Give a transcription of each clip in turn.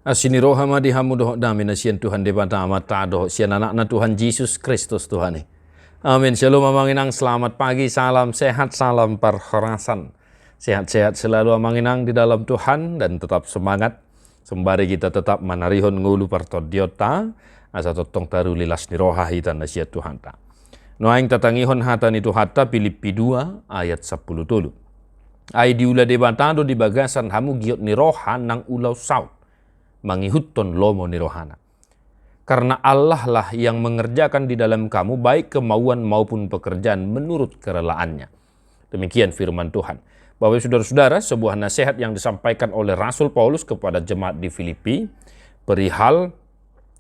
Asini roha madi hamu doho dami na sian Tuhan debata amata doho sian anak na Tuhan Yesus Kristus Tuhan. Amin. Shalom amanginang, selamat pagi, salam sehat, salam perhorasan. Sehat-sehat selalu amanginang di dalam Tuhan dan tetap semangat. Sembari kita tetap manarihon ngulu partodiota asa totong taru lilas ni roha hitan na sian Tuhan ta. Noaing tatangihon hata ni Tuhata Filipi 2 ayat 10 tulu. Ai diula debatado di bagasan hamu giot ni roha nang ulau saut. Mangihutton lomo ni rohana. Karena Allah lah yang mengerjakan di dalam kamu baik kemauan maupun pekerjaan menurut kerelaannya. Demikian firman Tuhan. Bapak saudara-saudara, sebuah nasihat yang disampaikan oleh Rasul Paulus kepada jemaat di Filipi perihal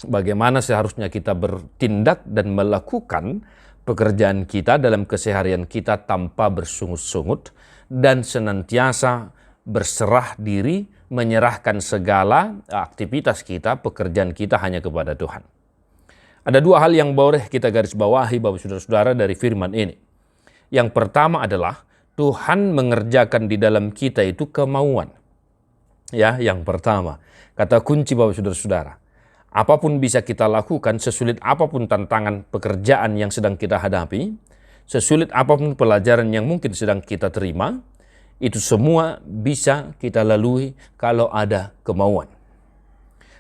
bagaimana seharusnya kita bertindak dan melakukan pekerjaan kita dalam keseharian kita tanpa bersungut-sungut dan senantiasa berserah diri, menyerahkan segala aktivitas kita, pekerjaan kita hanya kepada Tuhan. Ada dua hal yang boleh kita garis bawahi Bapak saudara-saudara dari firman ini. Yang pertama adalah Tuhan mengerjakan di dalam kita itu kemauan. Ya, yang pertama. Kata kunci Bapak saudara-saudara. Apapun bisa kita lakukan, sesulit apapun tantangan pekerjaan yang sedang kita hadapi, sesulit apapun pelajaran yang mungkin sedang kita terima, itu semua bisa kita lalui kalau ada kemauan.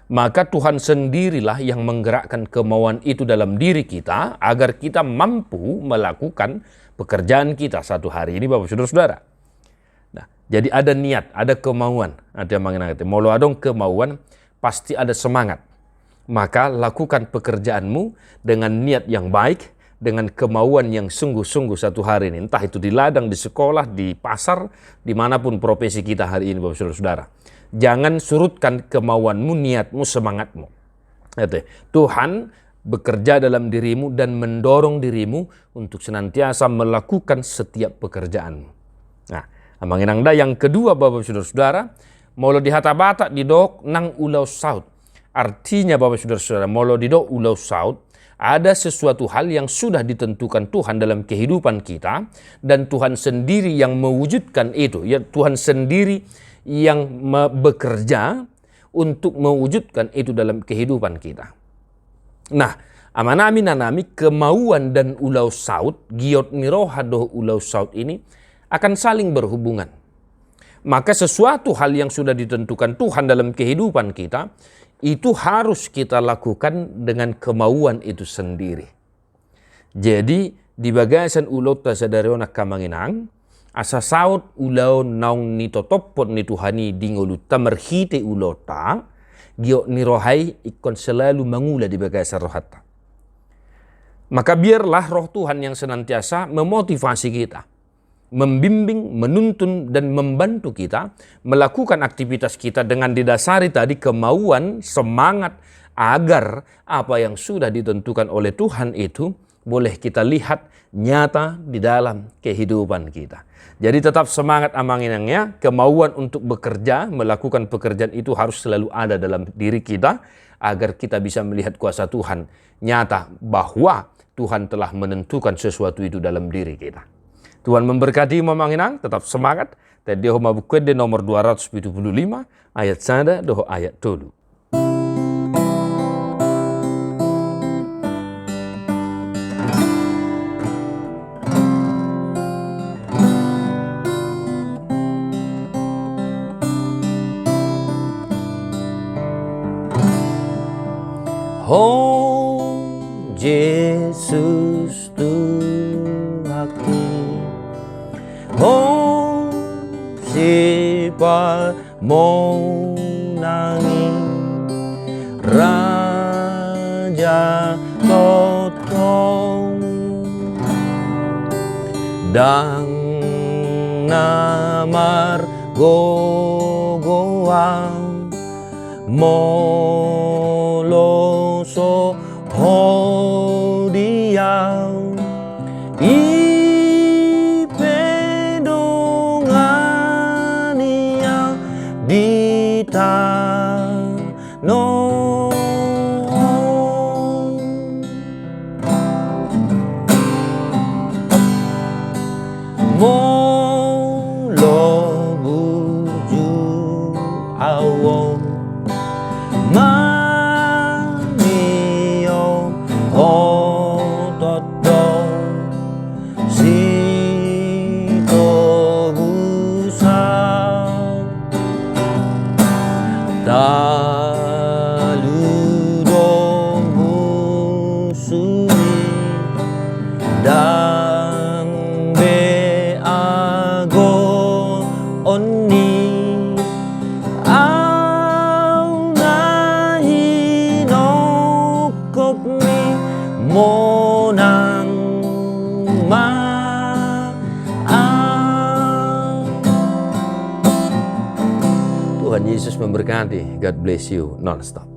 Maka Tuhan sendirilah yang menggerakkan kemauan itu dalam diri kita agar kita mampu melakukan pekerjaan kita satu hari ini Bapak saudara-saudara. Nah, jadi ada niat, ada kemauan. Ada yang mengenai molo adong kemauan, pasti ada semangat. Maka lakukan pekerjaanmu dengan niat yang baik, dengan kemauan yang sungguh-sungguh satu hari ini. Entah itu di ladang, di sekolah, di pasar, dimanapun profesi kita hari ini Bapak saudara-saudara. Jangan surutkan kemauanmu, niatmu, semangatmu. Tuhan bekerja dalam dirimu dan mendorong dirimu untuk senantiasa melakukan setiap pekerjaanmu. Nah, amanginangda yang kedua Bapak saudara-saudara, molo dihatabata di dok nang ulau saut. Artinya Bapak saudara-saudara, molo di dok ulau saut, ada sesuatu hal yang sudah ditentukan Tuhan dalam kehidupan kita dan Tuhan sendiri yang mewujudkan itu. Ya, Tuhan sendiri yang bekerja untuk mewujudkan itu dalam kehidupan kita. Nah, amanami nanami kemauan dan ulau saut, giot niroha doh ulau saut ini akan saling berhubungan. Maka sesuatu hal yang sudah ditentukan Tuhan dalam kehidupan kita, itu harus kita lakukan dengan kemauan itu sendiri. Jadi di bagasan ulau tasadariona kamanginang, asa saut ulau naung ni totopot ni Tuhani dingolu tamerhite ulau ta, gio ni rohai ikon selalu mangula di bagasan rohata. Maka biarlah roh Tuhan yang senantiasa memotivasi kita, membimbing, menuntun, dan membantu kita melakukan aktivitas kita dengan didasari tadi kemauan, semangat, agar apa yang sudah ditentukan oleh Tuhan itu boleh kita lihat nyata di dalam kehidupan kita. Jadi tetap semangat amanginangnya, kemauan untuk bekerja, melakukan pekerjaan itu harus selalu ada dalam diri kita agar kita bisa melihat kuasa Tuhan nyata bahwa Tuhan telah menentukan sesuatu itu dalam diri kita. Tuhan memberkati memanginang, tetap semangat. Dan dia mabukwede nomor 275 ayat sada doho ayat tolu. Oh Yesus Tuhanku, oh siapa mau nangis Raja Totong dan namar gogoang moloso hodiau no molo buju awo dang beago onni ang nahinokop mi mo nang Tuhan Yesus memberkati. God bless you non-stop.